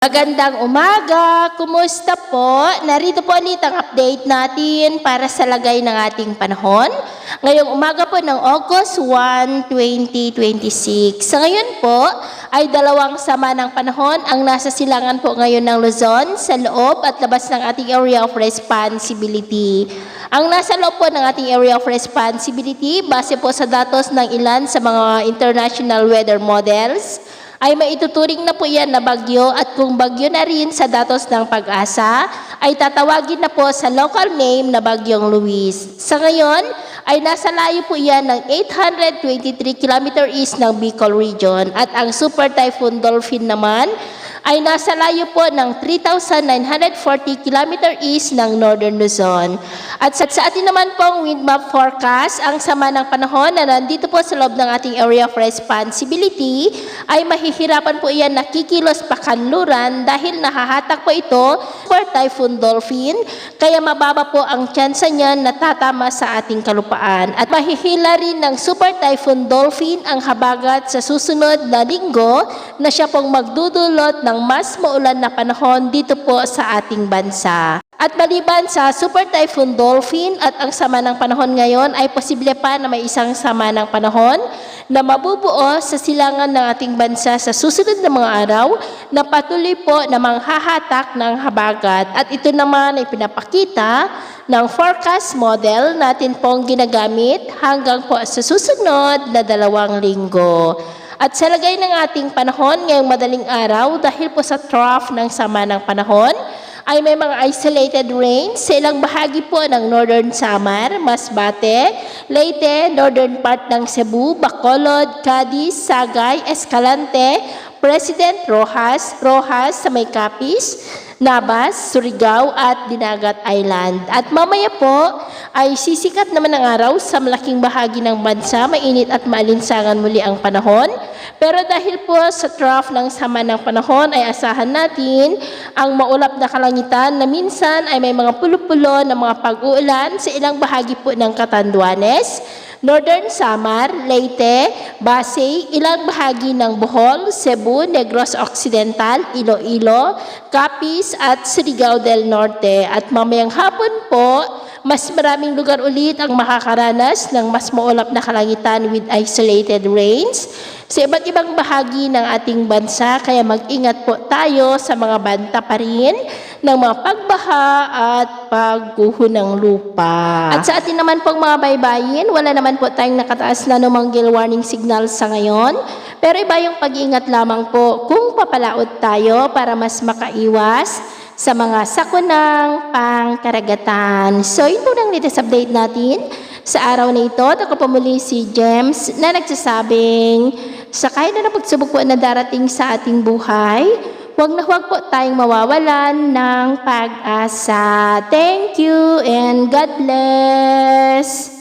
Magandang umaga! Kumusta po? Narito po ulit ang update natin para sa lagay ng ating panahon. Ngayong umaga po ng August 1, 2026. Sa ngayon po ay dalawang sama ng panahon ang nasa silangan po ngayon ng Luzon sa loob at labas ng ating area of responsibility. Ang nasa loob po ng ating area of responsibility base po sa datos ng ilan sa mga international weather models ay maituturing na po yan na bagyo at kung bagyo na rin sa datos ng Pag-asa, ay tatawagin na po sa local name na Bagyong Luis. Sa ngayon, ay nasa layo po yan ng 823 km east ng Bicol Region at ang Super Typhoon Dolphin naman ay nasa layo po ng 3,940 km east ng Northern Luzon. At sa atin naman pong wind map forecast, ang sama ng panahon na nandito po sa loob ng ating area of responsibility ay mahihirapan po iyan na kikilos pakanluran dahil nahahatak po ito for Typhoon Dolphin, kaya mababa po ang tsansa niyan na tatama sa ating kalupaan. At mahihila rin ng Super Typhoon Dolphin ang habagat sa susunod na linggo na siya pong magdudulot ng mas maulan na panahon dito po sa ating bansa. At maliban sa Super Typhoon Dolphin at ang sama ng panahon ngayon ay posible pa na may isang sama ng panahon na mabubuo sa silangan ng ating bansa sa susunod na mga araw na patuloy po na manghahatak ng habagat. At ito naman ay pinapakita ng forecast model natin pong ginagamit hanggang po sa susunod na 2 linggo. At sa lagay ng ating panahon ngayong madaling araw dahil po sa trough ng sama ng panahon, ay may mga isolated rain sa ilang bahagi po ng Northern Samar, Masbate, Leyte, northern part ng Cebu, Bacolod, Cadiz, Sagay, Escalante, President Roxas sa may Capiz, Navas, Surigao at Dinagat Island. At mamaya po ay sisikat naman ang araw sa malaking bahagi ng bansa, mainit at maalinsangan muli ang panahon. Pero dahil po sa trough ng sama ng panahon ay asahan natin ang maulap na kalangitan na minsan ay may mga pulo-pulo na mga pag-uulan sa ilang bahagi po ng Catanduanes, Northern Samar, Leyte, Pasay, ilang bahagi ng Bohol, Cebu, Negros Occidental, Iloilo, Capiz at Surigao del Norte. At mamayang hapon po, mas maraming lugar ulit ang makakaranas ng mas maulap na kalangitan with isolated rains sa iba't ibang bahagi ng ating bansa, kaya mag-ingat po tayo sa mga banta pa rin ng mga pagbaha at pagguho ng lupa. At sa atin naman pong mga baybayin, wala naman po tayong nakataas na anumang gale warning signal sa ngayon, pero iba yung pag-iingat lamang po kung papalaot tayo para mas makaiwas sa mga sakunang pangkaragatan. So, yun po lang latest update natin sa araw na ito. Ako po muli si James na nagsasabing sakay na pagsubok po na darating sa ating buhay, huwag na huwag po tayong mawawalan ng pag-asa. Thank you and God bless!